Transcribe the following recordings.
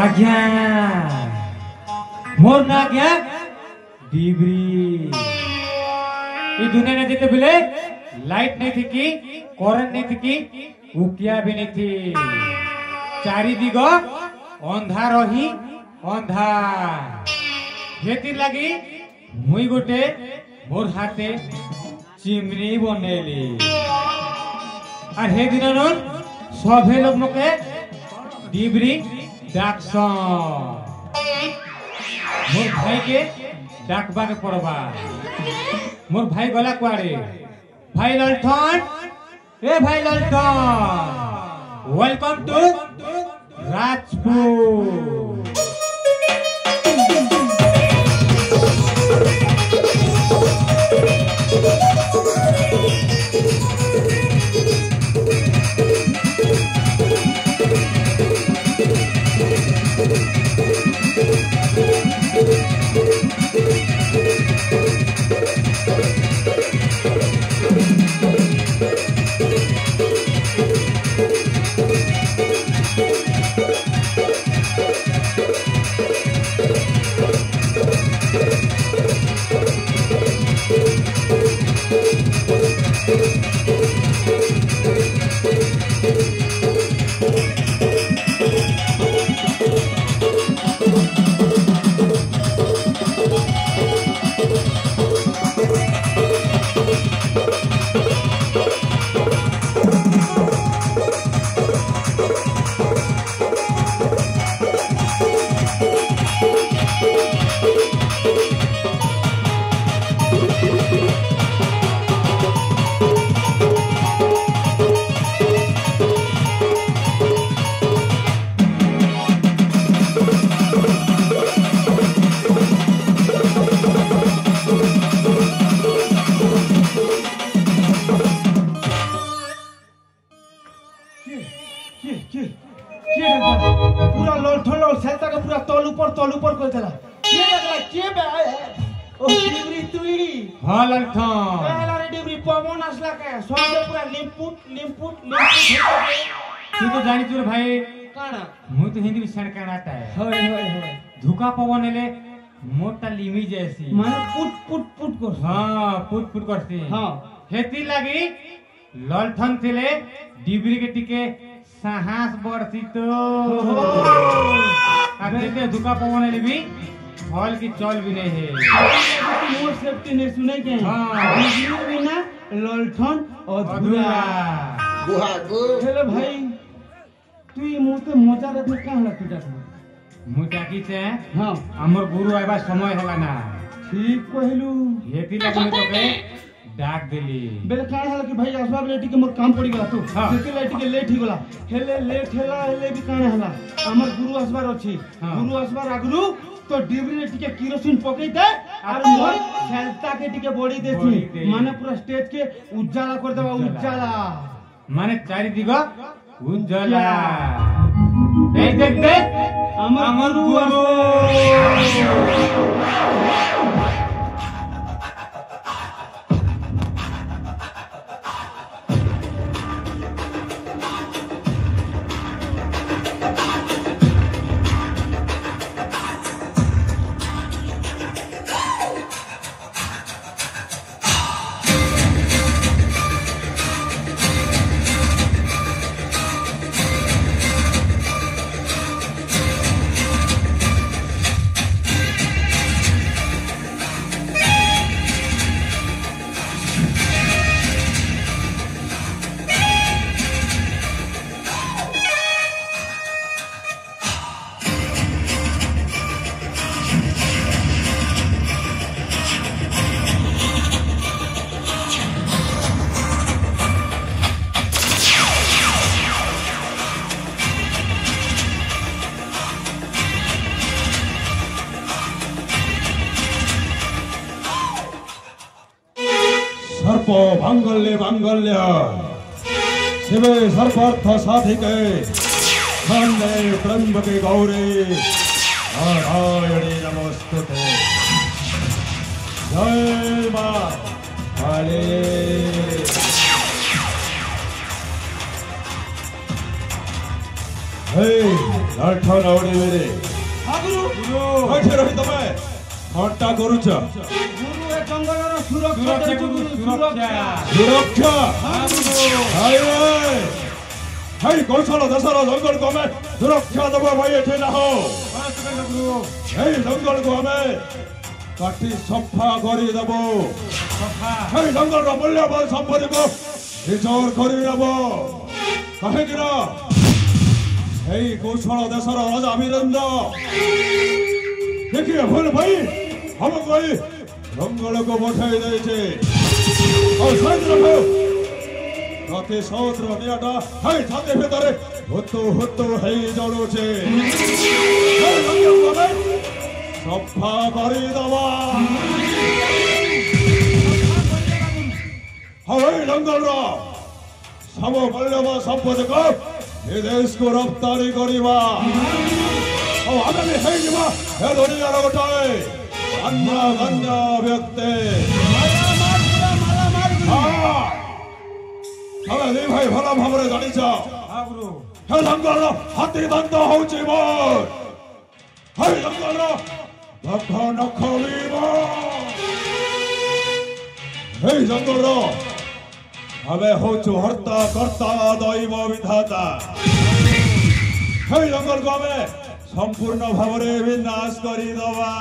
आज्ञा मोर ना आज्ञा डिबरी ये दुनिया ने देते बिले लाइट नहीं थी की करंट नहीं थी की उकिया भी नहीं थी चारि दिग अंधार ही अंधार हेती लगी मुई गोटे मोर हाथे चिमनी बनेली और हे दिन सभे लोग मके डिबरी डाकसन मोर भाई के डाकबा के पड़बा मोर भाई गला कुआरे भाई ललठन ए भाई ललठन वेलकम टू राजपुर पूरा लौठल और सेलता का पूरा तौल ऊपर कर चला के लगला के बे ओ डिबरी तुई हां ललठन पहला रे डिबरी पवन असला के सोचे पूरा लिमपुट तू तो जानी तोर भाई काना मु तो हिंदी में सण कहनाता है होय धुका पवन ले मोटा लिमी जैसी माने पुट कर हां पुट करती हां हेती लगी ललठन थिले डिबरी के टिके साहस बढ़ती तो आते धुका पवन ले भी फल की चल भी नहीं है मोर सेफ्टी ने सुने के हां डिबरी बिना ललठन अधूरा गुहागो हेलो भाई तू ये मुते मजा रे में काहला पिटा मुटा की छे हां हमर गुरु आइबा समय हला ना ठीक कहलू हेती लगी तो के डाक देली बेले काहे हला कि भाई असबाब लेटी के मोर काम पड़ी गला तो हाँ। सेती लेटी के लेट ही गला हेले लेट हेला हेले भी काहे हला हमर गुरु असबार अछि हाँ। गुरु असबार आगलू तो डिबरी लेटी के केरोसिन पकई दे और मोर खेलता के टिके बॉडी बॉडी देती दे। माने पूरा स्टेज के उजाला कर देबा उजाला माने चारि दिग उज्जला देख हमर गुरु सर्प भांगल्य शिवे सर्पार्थ साधिके खंडे त्र्यंबके गौरी नारायणी नमोस्तुते। जय मां काली। हे ଆଠ ନଉଡ଼ି ବେରେ ଗୁରୁ ଏଠି ରହି ତମେ ଘଣ୍ଟା କରୁଛ ଗୁରୁ ଏ ଜଙ୍ଗଲର ସୁରକ୍ଷା ସୁରକ୍ଷା ଦେଉଛୁ ଗୁରୁ, ଗୁରୁ, ସୁରକ୍ଷା। ସୁରକ୍ଷା ହଁ ଗୁରୁ। ହେଇ କୌଶଳ ଦେଶର ଜଙ୍ଗଲକୁ ଆମେ ସୁରକ୍ଷା ଦେବା ପାଇଁ ଏଠି ନାହୁଁ କଣ କହିଲ ଗୁରୁ? ହେଇ ଜଙ୍ଗଲକୁ ଆମେ କାଟି ସଫା କରିଦେବୁ ସଫା। ହେଇ ଜଙ୍ଗଲର ମୂଲ୍ୟବାନ ସମ୍ପତ୍ତିକୁ ରିଜର୍ଭ କରିନେବ କାହିଁକି ନା ହେଇ କୌଶଳ ଦେଶର ରାଜା ବୀରେନ୍ଦ୍ର ଦେଖିए भूल भाई हमको ही जंगल को बठाई देছে और साइड रखो राते सौद्र नियाटा हाय छाते ভিতরে হতো হতো হেই জড়ছে এই জঙ্গল করে সফা করে দেওয়া হাই জঙ্গল রা সব মূল্যবান সম্পদকে এই দেশকে রপ্তানি করিবা आगामी हेजिबा हे दुनियार गोटाए अन्य व्यक्ति तमे दी भाई भला भावरे जानिछ ହଁ ଗୁରୁ। हे जंगल हाथी दंत होउछि मोर हे जंगल नख नख लीब हे जंगल हमें होछु हर्ता कर्ता दैव विधाता हे जंगल को हमें संपूर्ण भावरे विनाश करी दवा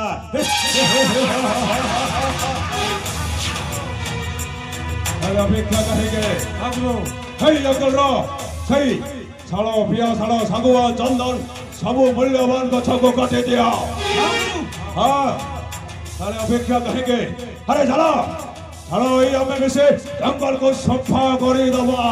अरे अपेक्षा कहेंगे ହଁ ଗୁରୁ। हे जंगल रो सही शाल पिया शाल सागुआ चंदन सब मूल्यवान गछ को काटे दिया हाँ अरे अपेक्षा कहेंगे अरे चलो चलो ये हमें मिसे जंगल को सफा करी दवा